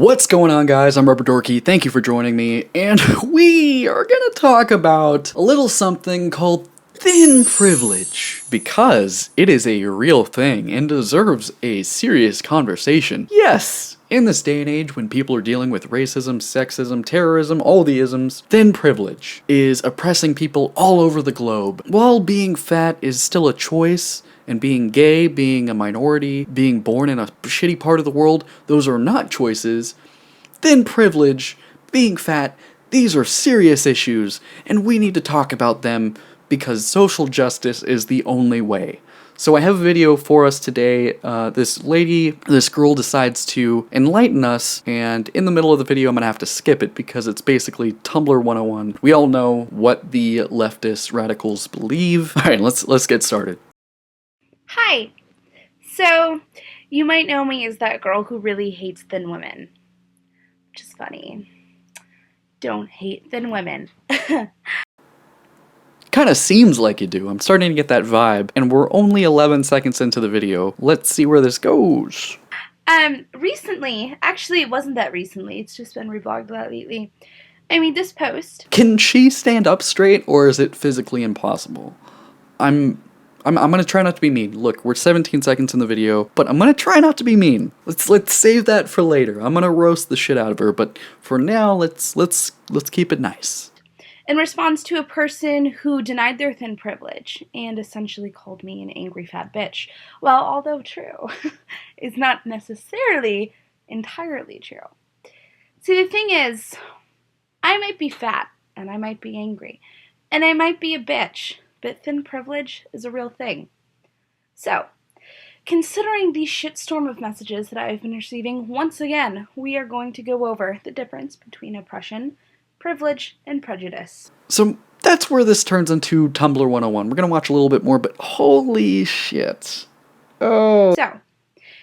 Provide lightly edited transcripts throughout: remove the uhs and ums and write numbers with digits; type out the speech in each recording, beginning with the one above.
What's going on, guys? I'm RubberDorky. Thank you for joining me, and we are gonna talk about a little something called thin privilege, because it is a real thing and deserves a serious conversation. Yes! In this day and age when people are dealing with racism, sexism, terrorism, all the isms, thin privilege is oppressing people all over the globe. While being fat is still a choice, and being gay, being a minority, being born in a shitty part of the world, those are not choices. Thin privilege, being fat, these are serious issues, and we need to talk about them because social justice is the only way. So I have a video for us today. This girl decides to enlighten us, and in the middle of the video I'm gonna have to skip it because it's basically Tumblr 101. We all know what the leftist radicals believe. Alright, let's get started. Hi! So, you might know me as that girl who really hates thin women. Which is funny. Don't hate thin women. Kinda seems like you do. I'm starting to get that vibe, and we're only 11 seconds into the video. Let's see where this goes. Recently, actually it wasn't that recently, it's just been reblogged a lot lately. I mean, this post. Can she stand up straight, or is it physically impossible? I'm gonna try not to be mean. Look, we're 17 seconds in the video, but I'm gonna try not to be mean. Let's save that for later. I'm gonna roast the shit out of her, but for now, let's keep it nice. In response to a person who denied their thin privilege and essentially called me an angry fat bitch. Well, although true, is not necessarily entirely true. See, the thing is, I might be fat, and I might be angry, and I might be a bitch, but thin privilege is a real thing. So, considering the shitstorm of messages that I've been receiving, once again, we are going to go over the difference between oppression, privilege, and prejudice. So that's where this turns into Tumblr 101. We're gonna watch a little bit more, but holy shit. Oh. So,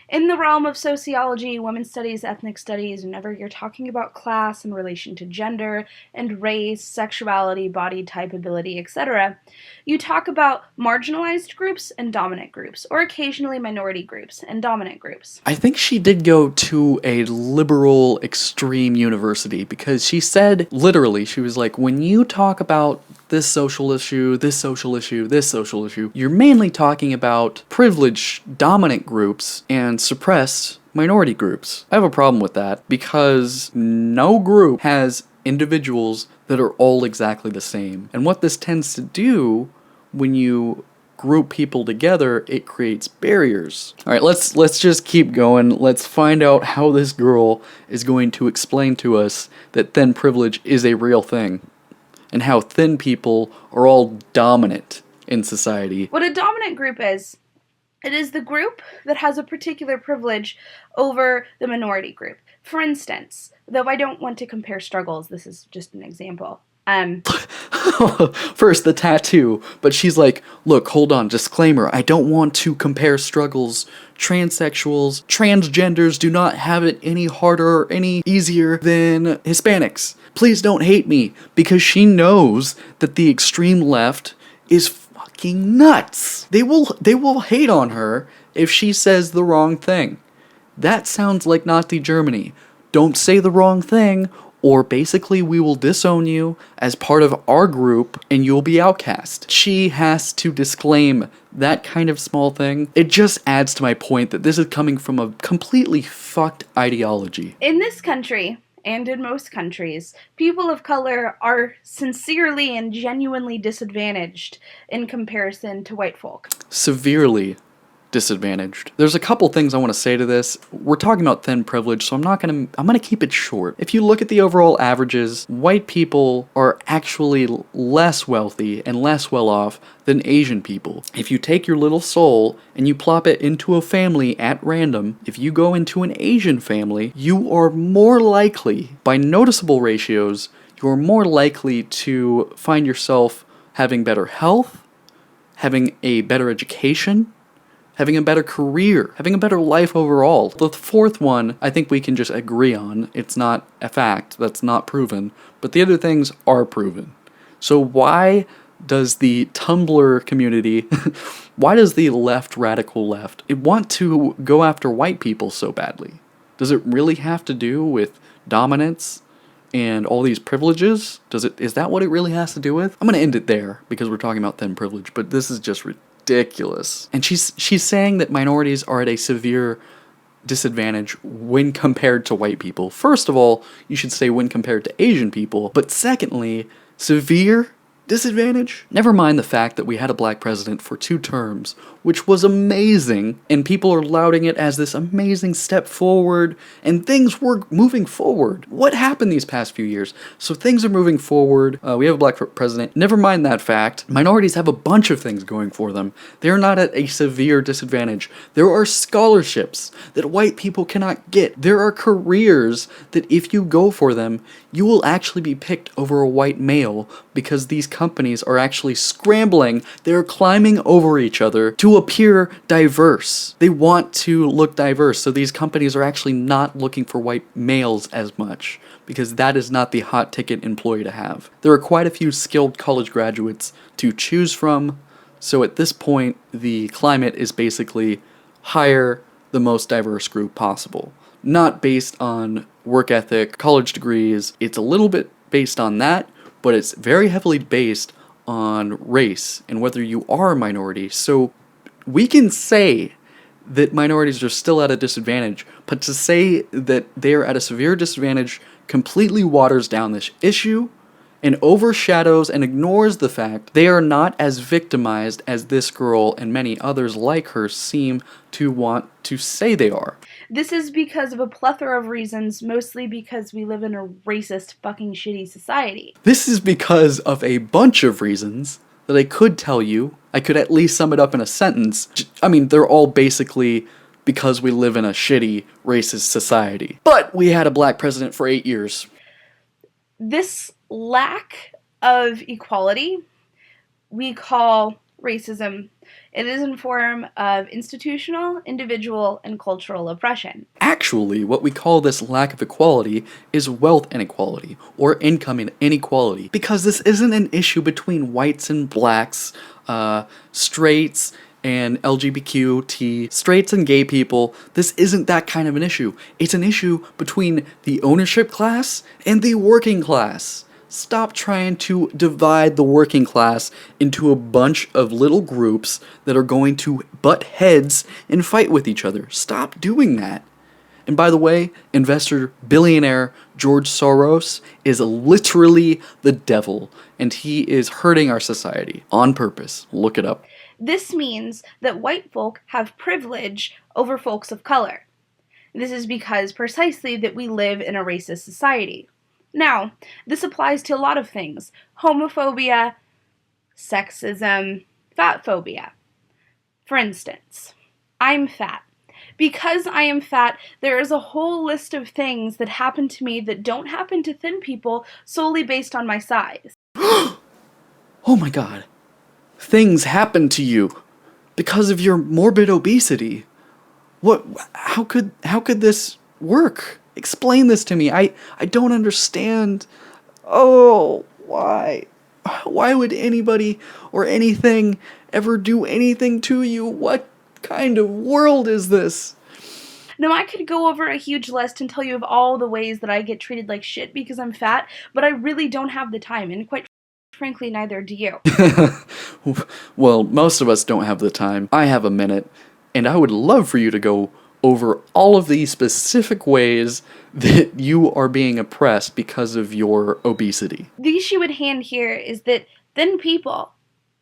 in the realm of sociology, women's studies, ethnic studies, whenever you're talking about class in relation to gender and race, sexuality, body type, ability, etc., you talk about marginalized groups and dominant groups, or occasionally minority groups and dominant groups. I think she did go to a liberal extreme university because she said, literally, she was like, when you talk about this social issue, this social issue, this social issue, you're mainly talking about privileged dominant groups and suppressed minority groups. I have a problem with that because no group has individuals that are all exactly the same. And what this tends to do when you group people together, it creates barriers. Alright, let's just keep going. Let's find out how this girl is going to explain to us that thin privilege is a real thing, and how thin people are all dominant in society. What a dominant group is, it is the group that has a particular privilege over the minority group. For instance, though I don't want to compare struggles, this is just an example. First, the tattoo, but she's like, look, hold on, disclaimer, I don't want to compare struggles. Transsexuals, transgenders do not have it any harder or any easier than Hispanics. Please don't hate me, because she knows that the extreme left is fucking nuts. They will hate on her if she says the wrong thing. That sounds like Nazi Germany. Don't say the wrong thing, or basically we will disown you as part of our group and you'll be outcast. She has to disclaim that kind of small thing. It just adds to my point that this is coming from a completely fucked ideology. In this country, and in most countries, people of color are sincerely and genuinely disadvantaged in comparison to white folk. Severely disadvantaged. There's a couple things I want to say to this. We're talking about thin privilege, so I'm gonna keep it short. If you look at the overall averages, white people are actually less wealthy and less well off than Asian people. If you take your little soul and you plop it into a family at random, if you go into an Asian family, you are more likely, by noticeable ratios, you're more likely to find yourself having better health, having a better education, having a better career, having a better life overall. The fourth one, I think we can just agree on. It's not a fact, that's not proven, but the other things are proven. So why does the Tumblr community, why does the left, radical left, want to go after white people so badly? Does it really have to do with dominance and all these privileges? Is that what it really has to do with? I'm gonna end it there because we're talking about thin privilege, but this is just ridiculous. And she's saying that minorities are at a severe disadvantage when compared to white people. First of all, you should say when compared to Asian people, but secondly, severe disadvantage? Never mind the fact that we had a black president for 2 terms, which was amazing, and people are lauding it as this amazing step forward, and things were moving forward. What happened these past few years? So things are moving forward. We have a black president. Never mind that fact. Minorities have a bunch of things going for them. They're not at a severe disadvantage. There are scholarships that white people cannot get. There are careers that if you go for them, you will actually be picked over a white male because these companies are actually scrambling. They're climbing over each other to appear diverse. They want to look diverse, so these companies are actually not looking for white males as much because that is not the hot ticket employee to have. There are quite a few skilled college graduates to choose from, so at this point, the climate is basically hire the most diverse group possible. Not based on work ethic, college degrees. It's a little bit based on that, but it's very heavily based on race and whether you are a minority. So we can say that minorities are still at a disadvantage, but to say that they're at a severe disadvantage completely waters down this issue and overshadows and ignores the fact they are not as victimized as this girl and many others like her seem to want to say they are. This is because of a plethora of reasons, mostly because we live in a racist, fucking shitty society. This is because of a bunch of reasons that I could tell you. I could at least sum it up in a sentence. I mean, they're all basically because we live in a shitty, racist society. But we had a black president for 8 years. This lack of equality we call racism. It is in form of institutional, individual, and cultural oppression. Actually, what we call this lack of equality is wealth inequality, or income inequality, because this isn't an issue between whites and blacks, straights and LGBTQ, straights and gay people. This isn't that kind of an issue. It's an issue between the ownership class and the working class. Stop trying to divide the working class into a bunch of little groups that are going to butt heads and fight with each other. Stop doing that. And by the way, investor billionaire George Soros is literally the devil, and he is hurting our society on purpose. Look it up. This means that white folk have privilege over folks of color. This is because precisely that we live in a racist society. Now, this applies to a lot of things: homophobia, sexism, fat phobia. For instance, I'm fat. Because I am fat, there is a whole list of things that happen to me that don't happen to thin people solely based on my size. Oh my god. Things happen to you because of your morbid obesity. How could this work? Explain this to me. I don't understand. Oh, why? Why would anybody or anything ever do anything to you? What kind of world is this? Now, I could go over a huge list and tell you of all the ways that I get treated like shit because I'm fat, but I really don't have the time, and quite frankly, neither do you. Well, most of us don't have the time. I have a minute, and I would love for you to go over all of the specific ways that you are being oppressed because of your obesity. The issue at hand here is that thin people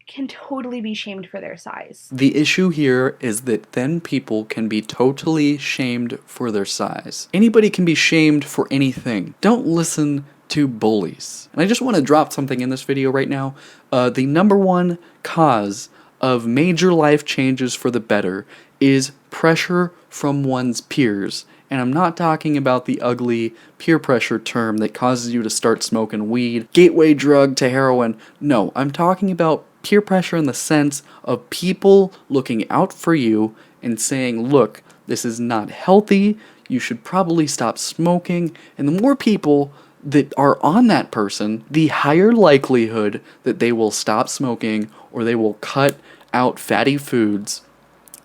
can totally be shamed for their size. The issue here is that thin people can be totally shamed for their size. Anybody can be shamed for anything. Don't listen to bullies. And I just want to drop something in this video right now. The number one cause of major life changes for the better is pressure from one's peers. And I'm not talking about the ugly peer pressure term that causes you to start smoking weed, gateway drug to heroin. No, I'm talking about peer pressure in the sense of people looking out for you and saying, look, this is not healthy, you should probably stop smoking. And the more people that are on that person, the higher likelihood that they will stop smoking or they will cut out fatty foods.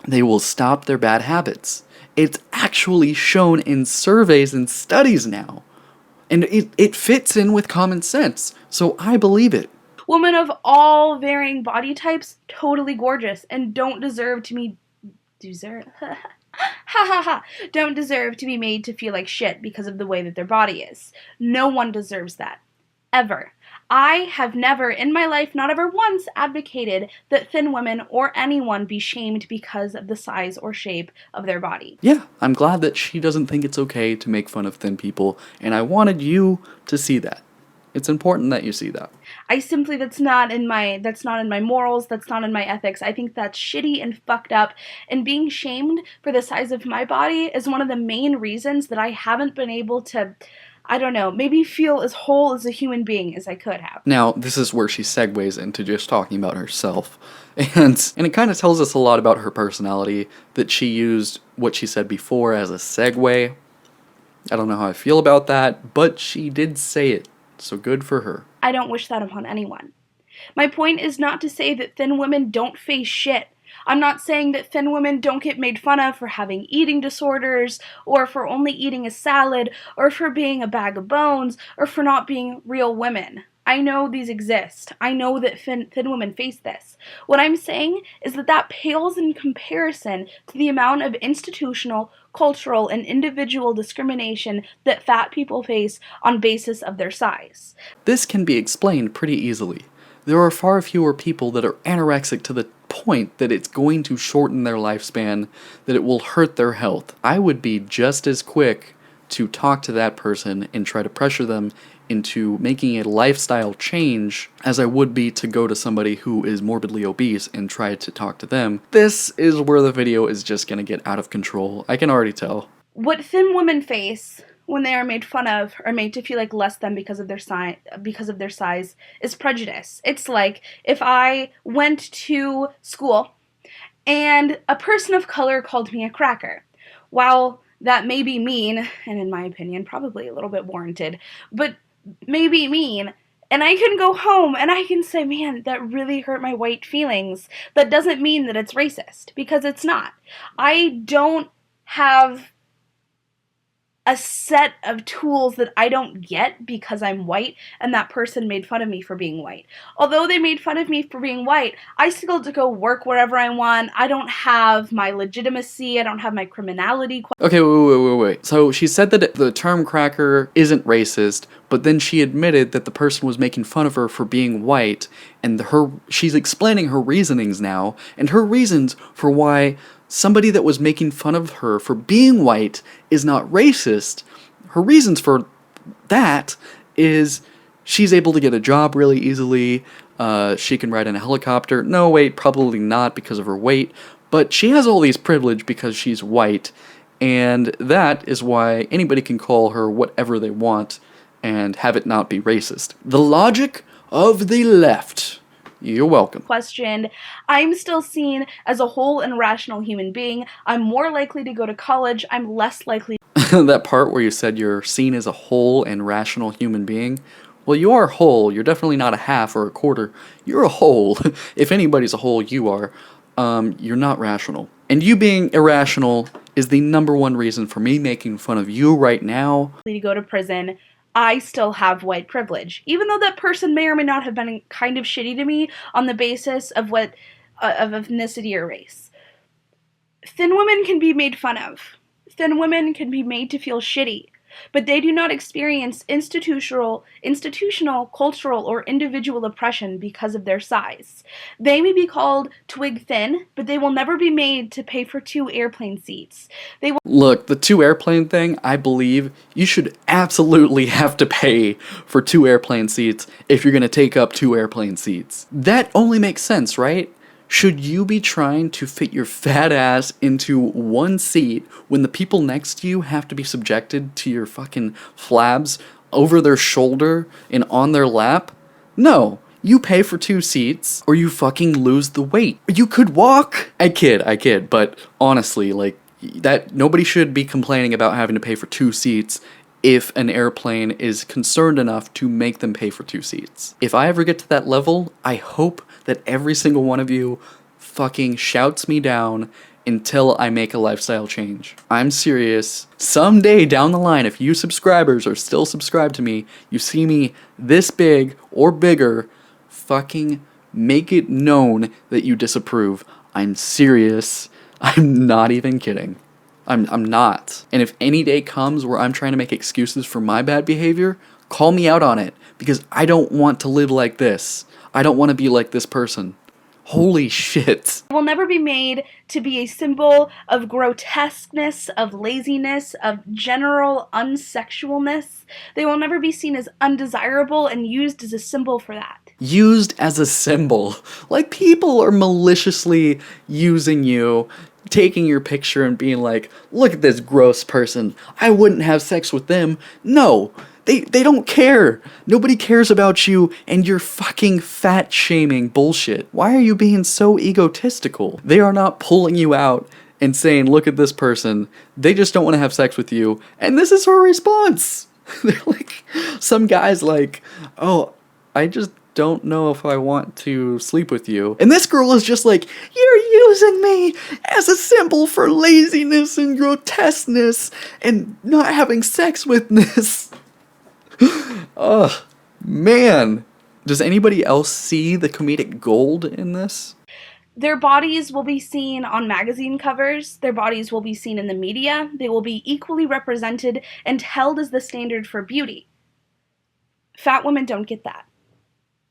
They will stop their bad habits. It's actually shown in surveys and studies now. And it fits in with common sense, so I believe it. Women of all varying body types, totally gorgeous, and don't deserve to be don't deserve to be made to feel like shit because of the way that their body is. No one deserves that. Ever. I have never in my life, not ever once, advocated that thin women or anyone be shamed because of the size or shape of their body. Yeah, I'm glad that she doesn't think it's okay to make fun of thin people, and I wanted you to see that. It's important that you see that. That's not in my morals, that's not in my ethics. I think that's shitty and fucked up, and being shamed for the size of my body is one of the main reasons that I haven't been able to, I don't know, maybe feel as whole as a human being as I could have. Now, this is where she segues into just talking about herself. And it kind of tells us a lot about her personality that she used what she said before as a segue. I don't know how I feel about that, but she did say it, so good for her. I don't wish that upon anyone. My point is not to say that thin women don't face shit. I'm not saying that thin women don't get made fun of for having eating disorders, or for only eating a salad, or for being a bag of bones, or for not being real women. I know these exist. I know that thin women face this. What I'm saying is that pales in comparison to the amount of institutional, cultural, and individual discrimination that fat people face on basis of their size. This can be explained pretty easily. There are far fewer people that are anorexic to the point that it's going to shorten their lifespan, that it will hurt their health. I would be just as quick to talk to that person and try to pressure them into making a lifestyle change as I would be to go to somebody who is morbidly obese and try to talk to them. This is where the video is just gonna get out of control. I can already tell. What thin women face when they are made fun of or made to feel like less than because of their size is prejudice. It's like if I went to school and a person of color called me a cracker. While that may be mean, and in my opinion probably a little bit warranted, but may be mean, and I can go home and I can say, man, that really hurt my white feelings. That doesn't mean that it's racist, because it's not. I don't have a set of tools that I don't get because I'm white and that person made fun of me for being white. Although they made fun of me for being white, I still get to go work wherever I want. I don't have my legitimacy. I don't have my criminality. Okay, wait. So she said that the term cracker isn't racist, but then she admitted that the person was making fun of her for being white, and she's explaining her reasonings now, and her reasons for why somebody that was making fun of her for being white is not racist. Her reasons for that is she's able to get a job really easily, she can ride in a helicopter. No, wait, probably not because of her weight, but she has all these privilege because she's white, and that is why anybody can call her whatever they want and have it not be racist. The logic of the left. You're welcome. Questioned. I'm still seen as a whole and rational human being. I'm more likely to go to college. I'm less likely. That part where you said you're seen as a whole and rational human being. Well, you are whole. You're definitely not a half or a quarter. You're a whole. If anybody's a whole, you are. You're not rational. And you being irrational is the number one reason for me making fun of you right now. To go to prison. I still have white privilege, even though that person may or may not have been kind of shitty to me on the basis of of ethnicity or race. Thin women can be made fun of. Thin women can be made to feel shitty, but they do not experience institutional, cultural, or individual oppression because of their size. They may be called twig thin, but they will never be made to pay for 2 airplane seats. Look, the 2 airplane thing, I believe you should absolutely have to pay for 2 airplane seats if you're going to take up 2 airplane seats. That only makes sense, right? Should you be trying to fit your fat ass into 1 seat when the people next to you have to be subjected to your fucking flabs over their shoulder and on their lap? No. You pay for 2 seats, or you fucking lose the weight. You could walk. I kid, but honestly, like, that nobody should be complaining about having to pay for 2 seats if an airplane is concerned enough to make them pay for 2 seats. If I ever get to that level, I hope that every single one of you fucking shouts me down until I make a lifestyle change. I'm serious. Someday down the line, if you subscribers are still subscribed to me, you see me this big or bigger, fucking make it known that you disapprove. I'm serious. I'm not even kidding. I'm not. And if any day comes where I'm trying to make excuses for my bad behavior, call me out on it, because I don't want to live like this. I don't want to be like this person. Holy shit. Will never be made to be a symbol of grotesqueness, of laziness, of general unsexualness. They will never be seen as undesirable and used as a symbol for that. Used as a symbol. Like, people are maliciously using you, taking your picture and being like, look at this gross person. I wouldn't have sex with them. No. They don't care. Nobody cares about you and your fucking fat shaming bullshit. Why are you being so egotistical? They are not pulling you out and saying, look at this person. They just don't want to have sex with you. And this is her response. They're like, some guy's like, oh, I just don't know if I want to sleep with you. And this girl is just like, you're using me as a symbol for laziness and grotesqueness and not having sex withness. Oh, man. Does anybody else see the comedic gold in this? Their bodies will be seen on magazine covers. Their bodies will be seen in the media. They will be equally represented and held as the standard for beauty. Fat women don't get that.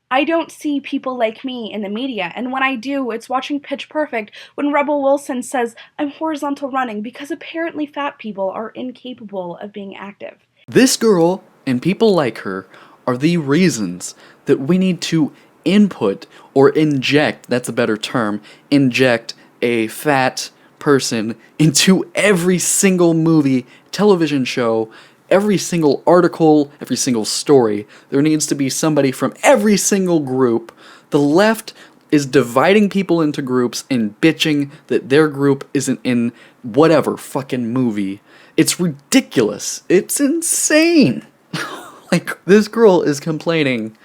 I don't see people like me in the media, and when I do, it's watching Pitch Perfect when Rebel Wilson says, I'm horizontal running, because apparently fat people are incapable of being active. This girl and people like her are the reasons that we need to input or inject, that's a better term, inject a fat person into every single movie, television show, every single article, every single story. There needs to be somebody from every single group. The left is dividing people into groups and bitching that their group isn't in whatever fucking movie. It's ridiculous. It's insane. Like, this girl is complaining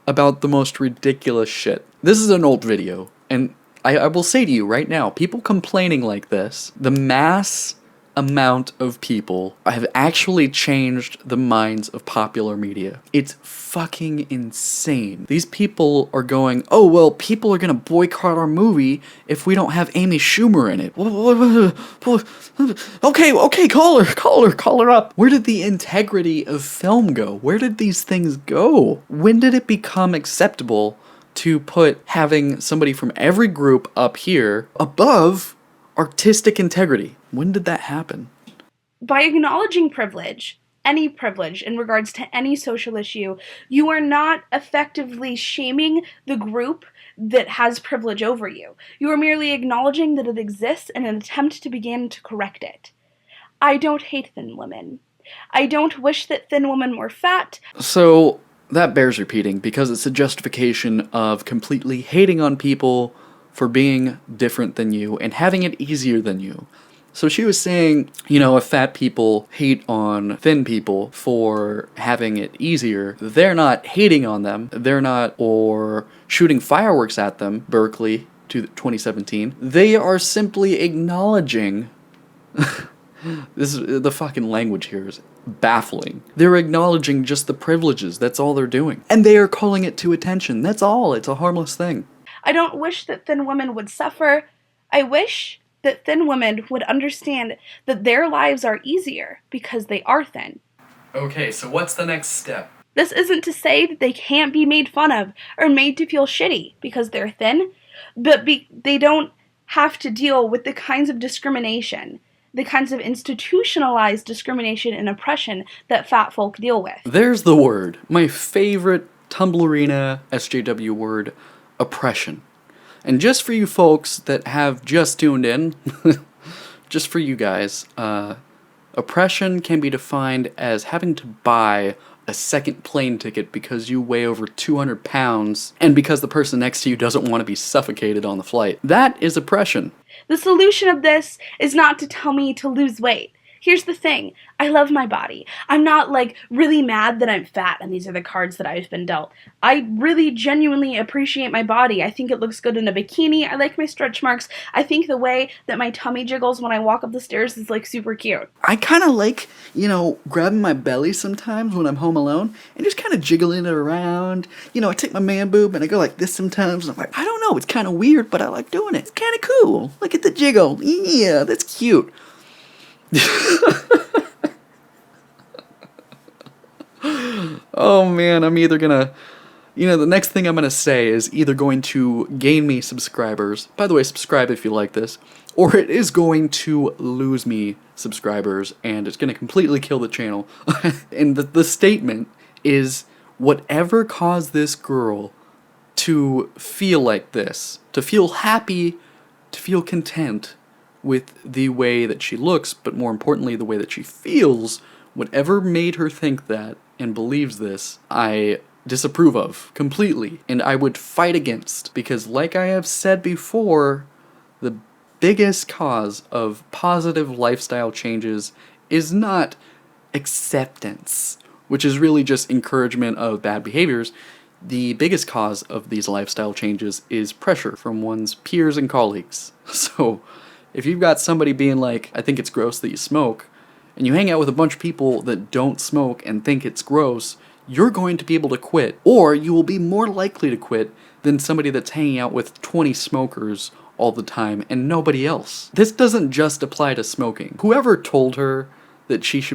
about the most ridiculous shit. This is an old video, and I will say to you right now, people complaining like this, the mass amount of people have actually changed the minds of popular media. It's fucking insane. These people are going, oh, well, people are gonna boycott our movie if we don't have Amy Schumer in it. Okay, call her up. Where did the integrity of film go? Where did these things go? When did it become acceptable to put having somebody from every group up here above artistic integrity? When did that happen? By acknowledging privilege, any privilege in regards to any social issue, you are not effectively shaming the group that has privilege over you. You are merely acknowledging that it exists in an attempt to begin to correct it. I don't hate thin women. I don't wish that thin women were fat. So that bears repeating, because it's a justification of completely hating on people for being different than you and having it easier than you. So she was saying, you know, if fat people hate on thin people for having it easier, they're not hating on them, they're not, or shooting fireworks at them, Berkeley, 2017. They are simply acknowledging, the fucking language here is baffling. They're acknowledging just the privileges, that's all they're doing. And they are calling it to attention, that's all, it's a harmless thing. I don't wish that thin women would suffer. I wish that thin women would understand that their lives are easier because they are thin. Okay, so what's the next step? This isn't to say that they can't be made fun of or made to feel shitty because they're thin, but they don't have to deal with the kinds of discrimination, the kinds of institutionalized discrimination and oppression that fat folk deal with. There's the word. My favorite Tumblrina SJW word, oppression. And just for you folks that have just tuned in, just for you guys, oppression can be defined as having to buy a second plane ticket because you weigh over 200 pounds and because the person next to you doesn't want to be suffocated on the flight. That is oppression. The solution of this is not to tell me to lose weight. Here's the thing. I love my body. I'm not like really mad that I'm fat and these are the cards that I've been dealt. I really genuinely appreciate my body. I think it looks good in a bikini. I like my stretch marks. I think the way that my tummy jiggles when I walk up the stairs is like super cute. I kind of like, grabbing my belly sometimes when I'm home alone and just kind of jiggling it around. I take my man boob and I go like this sometimes. And I'm like, I don't know, it's kind of weird, but I like doing it. It's kind of cool. Look at the jiggle. Yeah, that's cute. Oh man, I'm either gonna, the next thing I'm gonna say is either going to gain me subscribers. By the way, subscribe if you like this. Or it is going to lose me subscribers and it's gonna completely kill the channel. And the statement is, whatever caused this girl to feel like this, to feel happy, to feel content with the way that she looks, but more importantly, the way that she feels, whatever made her think that and believes this, I disapprove of completely, and I would fight against, because like I have said before, the biggest cause of positive lifestyle changes is not acceptance, which is really just encouragement of bad behaviors. The biggest cause of these lifestyle changes is pressure from one's peers and colleagues. So if you've got somebody being like, I think it's gross that you smoke, and you hang out with a bunch of people that don't smoke and think it's gross, you're going to be able to quit, or you will be more likely to quit than somebody that's hanging out with 20 smokers all the time and nobody else. This doesn't just apply to smoking. Whoever told her that she's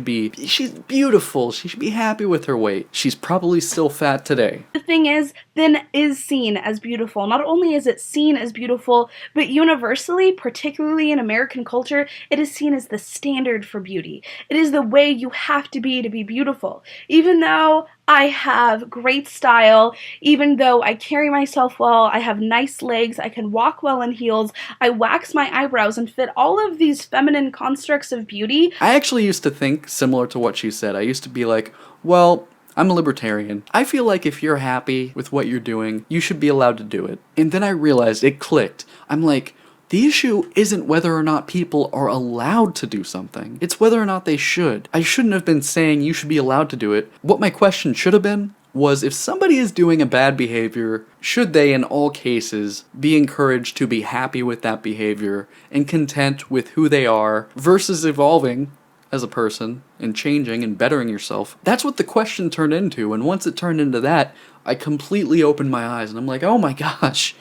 beautiful, she should be happy with her weight, she's probably still fat today. The thing is, thin is seen as beautiful. Not only is it seen as beautiful, but universally, particularly in American culture, it is seen as the standard for beauty. It is the way you have to be beautiful. Even though I have great style, even though I carry myself well, I have nice legs, I can walk well in heels, I wax my eyebrows and fit all of these feminine constructs of beauty. I actually used to think similar to what she said. I used to be like, well, I'm a libertarian. I feel like if you're happy with what you're doing, you should be allowed to do it. And then I realized it clicked. I'm like, the issue isn't whether or not people are allowed to do something. It's whether or not they should. I shouldn't have been saying you should be allowed to do it. What my question should have been was, if somebody is doing a bad behavior, should they in all cases be encouraged to be happy with that behavior and content with who they are versus evolving as a person and changing and bettering yourself? That's what the question turned into, and once it turned into that, I completely opened my eyes and I'm like, oh my gosh,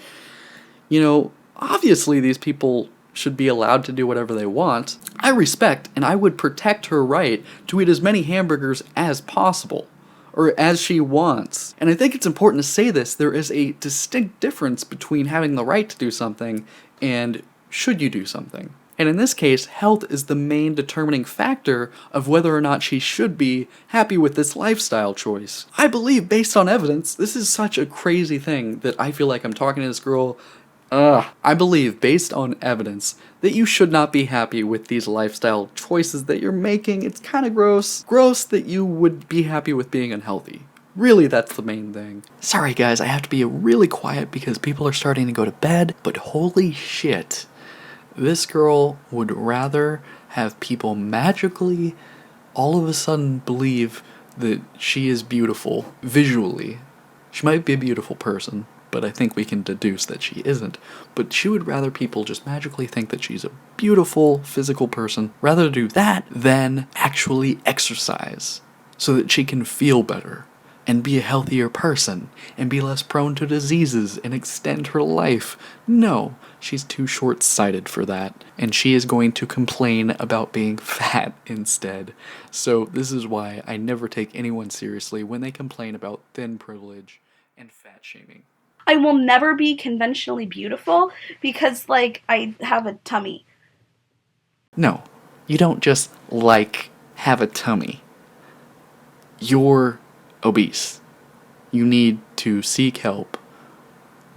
obviously these people should be allowed to do whatever they want. I respect and I would protect her right to eat as many hamburgers as possible, or as she wants. And I think it's important to say this, there is a distinct difference between having the right to do something and should you do something. And in this case, health is the main determining factor of whether or not she should be happy with this lifestyle choice. I believe, based on evidence, this is such a crazy thing that I feel like I'm talking to this girl. I believe, based on evidence, that you should not be happy with these lifestyle choices that you're making. It's kind of gross. Gross that you would be happy with being unhealthy. Really, that's the main thing. Sorry guys, I have to be really quiet because people are starting to go to bed, but holy shit. This girl would rather have people magically all of a sudden believe that she is beautiful visually. She might be a beautiful person, but I think we can deduce that she isn't. But she would rather people just magically think that she's a beautiful physical person, rather do that than actually exercise so that she can feel better and be a healthier person and be less prone to diseases and extend her life. No, she's too short-sighted for that, and she is going to complain about being fat instead. So this is why I never take anyone seriously when they complain about thin privilege and fat shaming. I will never be conventionally beautiful because, I have a tummy. No, you don't just, have a tummy. You're obese. You need to seek help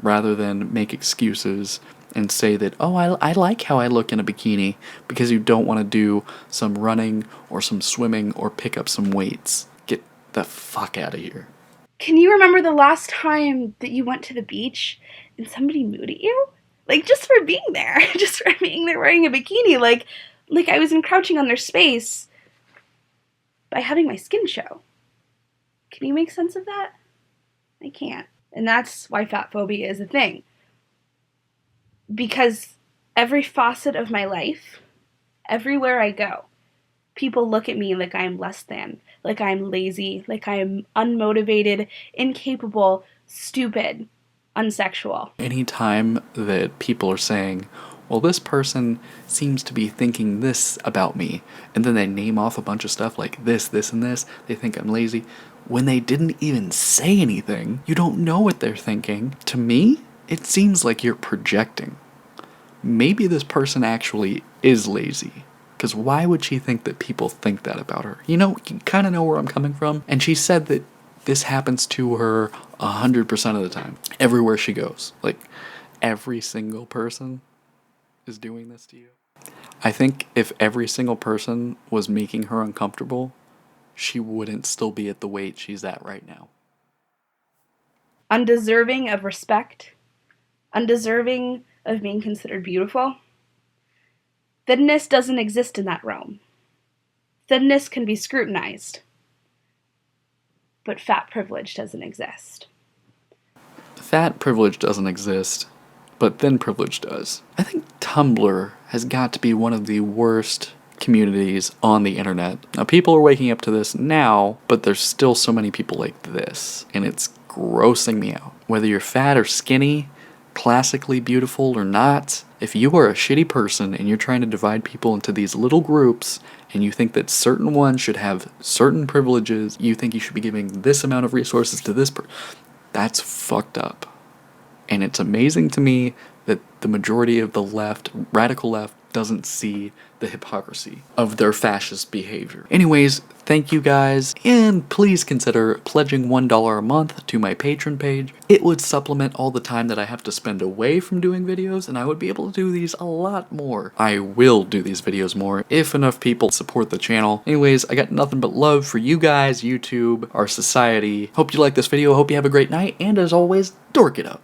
rather than make excuses and say that, oh, I like how I look in a bikini, because you don't want to do some running or some swimming or pick up some weights. Get the fuck out of here. Can you remember the last time that you went to the beach and somebody mooed at you? Just for being there. Just for being there wearing a bikini. Like I was encroaching on their space by having my skin show. Can you make sense of that? I can't. And that's why fat phobia is a thing. Because every facet of my life, everywhere I go, people look at me like I am less than, like I am lazy, like I am unmotivated, incapable, stupid, unsexual. Anytime that people are saying, well, this person seems to be thinking this about me, and then they name off a bunch of stuff like this, and this, they think I'm lazy, when they didn't even say anything, you don't know what they're thinking. To me, it seems like you're projecting. Maybe this person actually is lazy. Because why would she think that people think that about her? You kind of know where I'm coming from. And she said that this happens to her 100% of the time. Everywhere she goes. Like, every single person is doing this to you. I think if every single person was making her uncomfortable, she wouldn't still be at the weight she's at right now. Undeserving of respect. Undeserving of being considered beautiful. Thinness doesn't exist in that realm. Thinness can be scrutinized, but fat privilege doesn't exist. Fat privilege doesn't exist, but thin privilege does. I think Tumblr has got to be one of the worst communities on the internet. Now, people are waking up to this now, but there's still so many people like this, and it's grossing me out. Whether you're fat or skinny, classically beautiful or not, if you are a shitty person and you're trying to divide people into these little groups and you think that certain ones should have certain privileges, you think you should be giving this amount of resources to this person, that's fucked up. And it's amazing to me that the majority of the left, radical left, doesn't see the hypocrisy of their fascist behavior. Anyways, thank you guys, and please consider pledging $1 a month to my Patreon page. It would supplement all the time that I have to spend away from doing videos, and I would be able to do these a lot more. I will do these videos more if enough people support the channel. Anyways, I got nothing but love for you guys, YouTube, our society. Hope you like this video, hope you have a great night, and as always, dork it up.